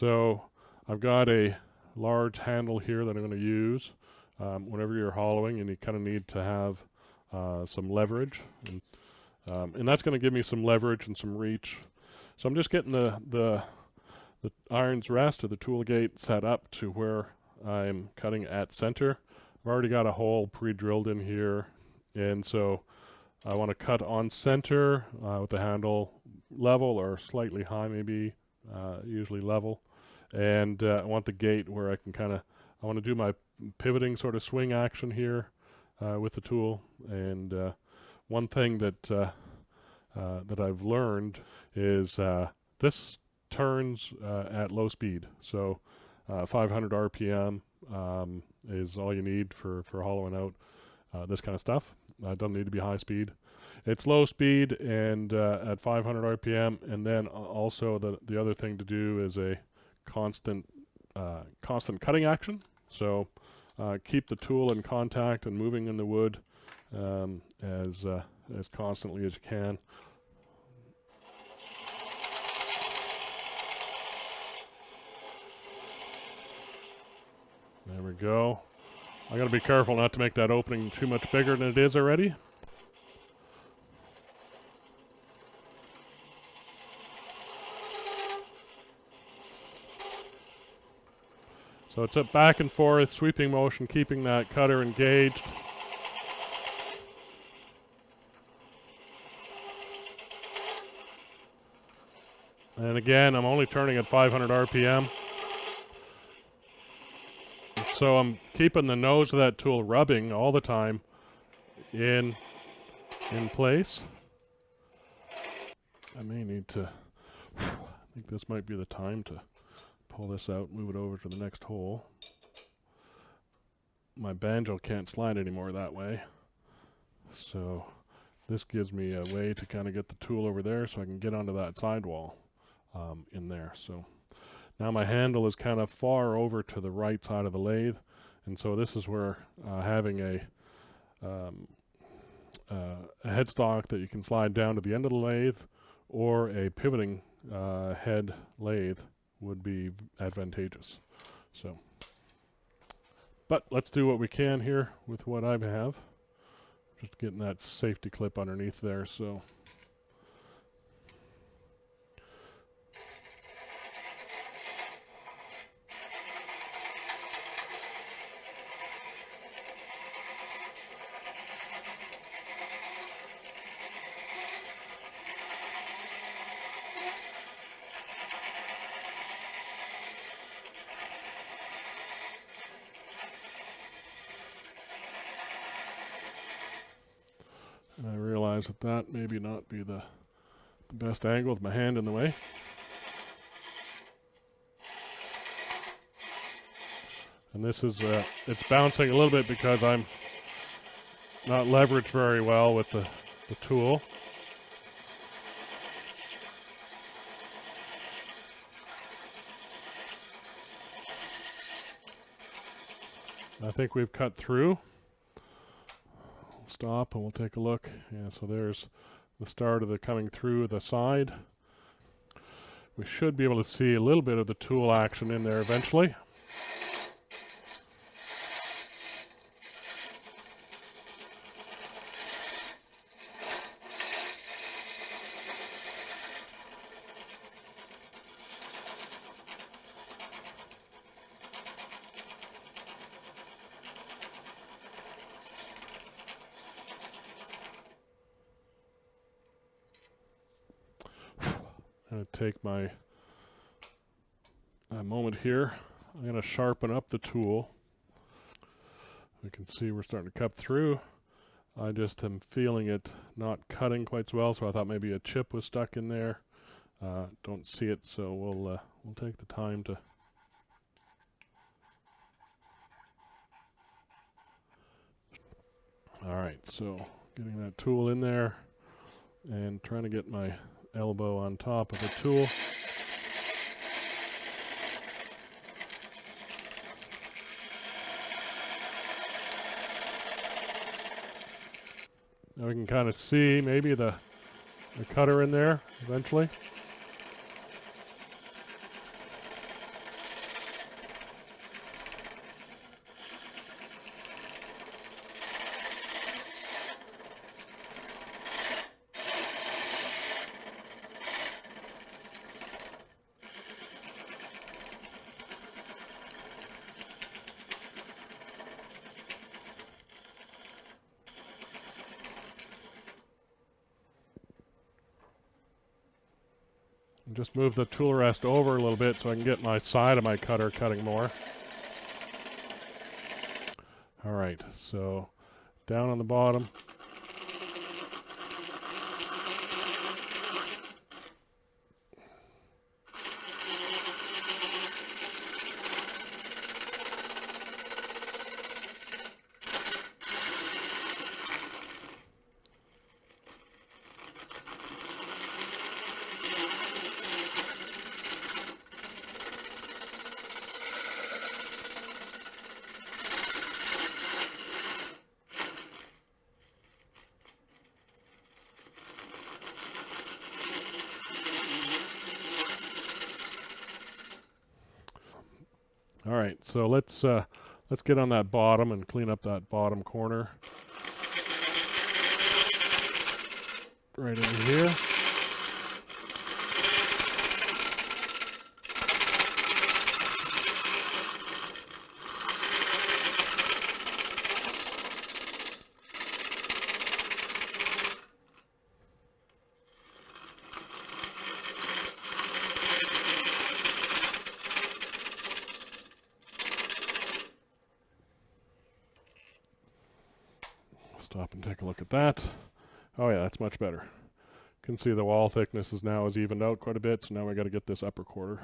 So I've got a large handle here that I'm going to use whenever you're hollowing, and you kind of need to have some leverage, and that's going to give me some leverage and some reach. So I'm just getting the iron's rest or the tool gate set up to where I'm cutting at center. I've already got a hole pre-drilled in here, and so I want to cut on center with the handle level or slightly high, maybe usually level, and I want the gate where I can I want to do my pivoting sort of swing action here with the tool. And one thing that I've learned is this turns at low speed, so 500 RPM is all you need for hollowing out this kind of stuff. It doesn't need to be high speed. It's low speed and at 500 RPM, and then also the other thing to do is a constant cutting action. So keep the tool in contact and moving in the wood as constantly as you can. There we go. I gotta be careful not to make that opening too much bigger than it is already. So it's a back and forth sweeping motion, keeping that cutter engaged. And again, I'm only turning at 500 RPM. So I'm keeping the nose of that tool rubbing all the time in place. I may need to, I think this might be the time to pull this out, move it over to the next hole. My banjo can't slide anymore that way. So this gives me a way to kind of get the tool over there so I can get onto that sidewall in there. So now my handle is kind of far over to the right side of the lathe, and so this is where having a headstock that you can slide down to the end of the lathe, or a pivoting head lathe would be advantageous. So, but let's do what we can here with what I have. Just getting that safety clip underneath there. So. And I realize that maybe not be the best angle with my hand in the way. And this is, it's bouncing a little bit because I'm not leveraged very well with the tool. I think we've cut through. Stop and we'll take a look. Yeah, so there's the start of the coming through the side. We should be able to see a little bit of the tool action in there eventually. I'm going to take my moment here. I'm going to sharpen up the tool. We can see we're starting to cut through. I just am feeling it not cutting quite so well, so I thought maybe a chip was stuck in there. Don't see it, so we'll take the time to Alright, so getting that tool in there and trying to get my elbow on top of the tool. Now we can kind of see maybe the cutter in there eventually. Just move the tool rest over a little bit so I can get my side of my cutter cutting more. All right, so down on the bottom. All right, so let's get on that bottom and clean up that bottom corner. Right in here. Stop and take a look at that. Oh yeah, that's much better. You can see the wall thickness is now evened out quite a bit, so now we got to get this upper quarter.